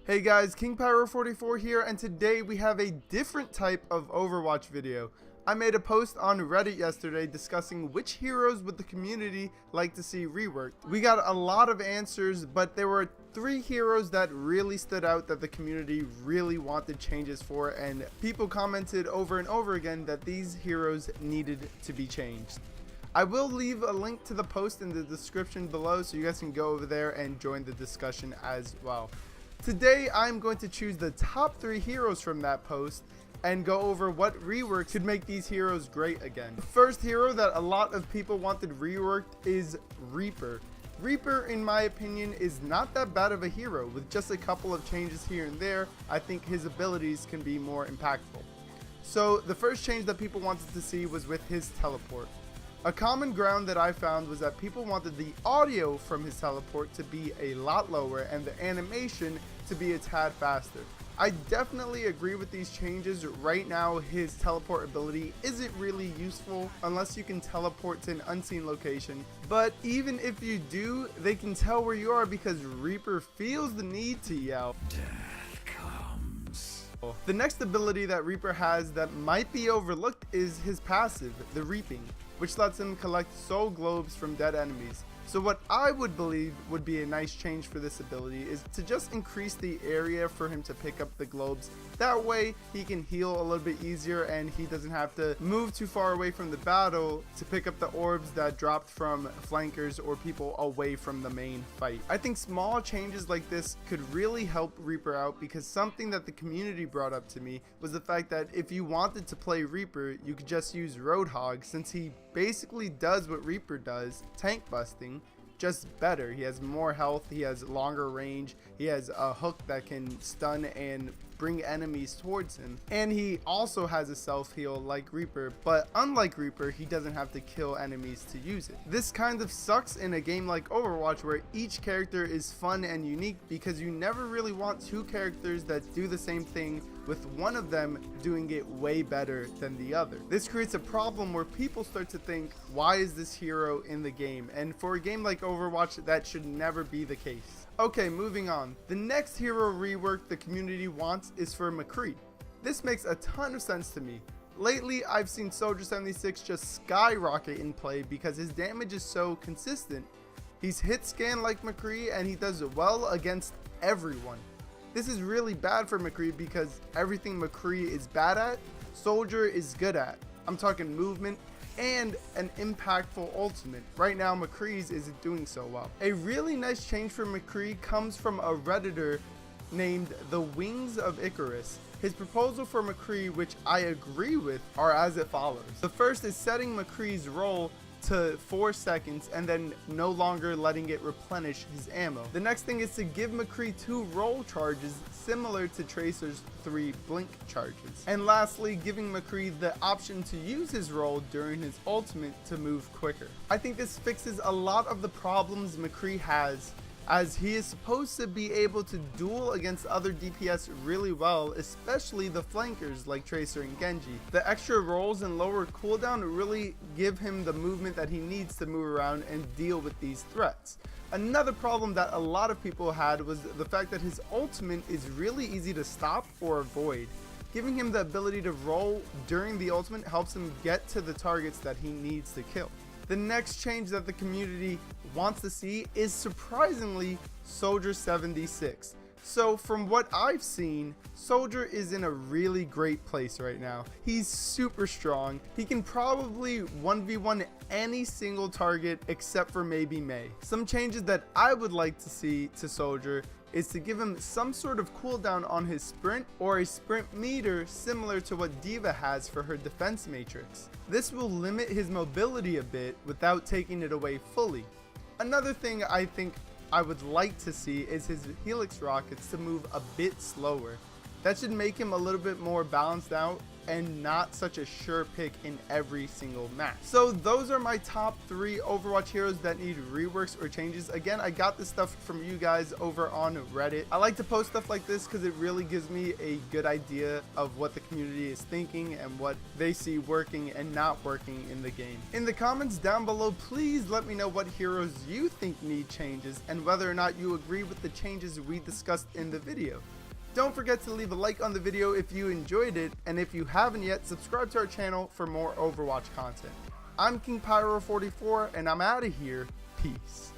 Hey guys, King Pyro 44 here, and today we have a different type of Overwatch video. I made a post on Reddit yesterday discussing which heroes would the community like to see reworked. We got a lot of answers, but there were 3 heroes that really stood out that the community really wanted changes for, and people commented over and over again that these heroes needed to be changed. I will leave a link to the post in the description below so you guys can go over there and join the discussion as well. Today I'm going to choose the top 3 heroes from that post and go over what reworks could make these heroes great again. The first hero that a lot of people wanted reworked is Reaper. Reaper, in my opinion, is not that bad of a hero. With just a couple of changes here and there, I think his abilities can be more impactful. So the first change that people wanted to see was with his teleport. A common ground that I found was that people wanted the audio from his teleport to be a lot lower and the animation to be a tad faster. I definitely agree with these changes. Right now his teleport ability isn't really useful unless you can teleport to an unseen location, but even if you do, they can tell where you are because Reaper feels the need to yell. Death comes. The next ability that Reaper has that might be overlooked is his passive, the Reaping, which lets him collect soul globes from dead enemies. So what I would believe would be a nice change for this ability is to just increase the area for him to pick up the globes. That way he can heal a little bit easier and he doesn't have to move too far away from the battle to pick up the orbs that dropped from flankers or people away from the main fight. I think small changes like this could really help Reaper out, because something that the community brought up to me was the fact that if you wanted to play Reaper, you could just use Roadhog, since he basically does what Reaper does, tank busting, just better. He has more health, he has longer range, he has a hook that can stun and bring enemies towards him, and he also has a self heal like Reaper, but unlike Reaper, he doesn't have to kill enemies to use it. This kind of sucks in a game like Overwatch where each character is fun and unique, because you never really want 2 characters that do the same thing with one of them doing it way better than the other. This creates a problem where people start to think, why is this hero in the game? And for a game like Overwatch, that should never be the case. Okay, moving on. The next hero rework the community wants is for McCree. This makes a ton of sense to me. Lately, I've seen Soldier 76 just skyrocket in play because his damage is so consistent. He's hit scan like McCree and he does well against everyone. This is really bad for McCree because everything McCree is bad at, Soldier is good at. I'm talking movement and an impactful ultimate. Right now McCree's isn't doing so well. A really nice change for McCree comes from a Redditor named the Wings of Icarus. His proposal for McCree, which I agree with, are as it follows. The first is setting McCree's roll to 4 seconds and then no longer letting it replenish his ammo. The next thing is to give McCree 2 roll charges similar to Tracer's 3 blink charges. And lastly, giving McCree the option to use his roll during his ultimate to move quicker. I think this fixes a lot of the problems McCree has, as he is supposed to be able to duel against other DPS really well, especially the flankers like Tracer and Genji. The extra rolls and lower cooldown really give him the movement that he needs to move around and deal with these threats. Another problem that a lot of people had was the fact that his ultimate is really easy to stop or avoid. Giving him the ability to roll during the ultimate helps him get to the targets that he needs to kill. The next change that the community wants to see is surprisingly Soldier 76. So from what I've seen, Soldier is in a really great place right now. He's super strong. He can probably 1v1 any single target except for maybe Mei. Some changes that I would like to see to Soldier is to give him some sort of cooldown on his sprint, or a sprint meter similar to what D.Va has for her defense matrix. This will limit his mobility a bit without taking it away fully. Another thing I think I would like to see is his Helix rockets to move a bit slower. That should make him a little bit more balanced out and not such a sure pick in every single match. So those are my top 3 Overwatch heroes that need reworks or changes. Again, I got this stuff from you guys over on Reddit. I like to post stuff like this because it really gives me a good idea of what the community is thinking and what they see working and not working in the game. In the comments down below, please let me know what heroes you think need changes and whether or not you agree with the changes we discussed in the video. Don't forget to leave a like on the video if you enjoyed it, and if you haven't yet, subscribe to our channel for more Overwatch content. I'm King Pyro 44, and I'm out of here. Peace.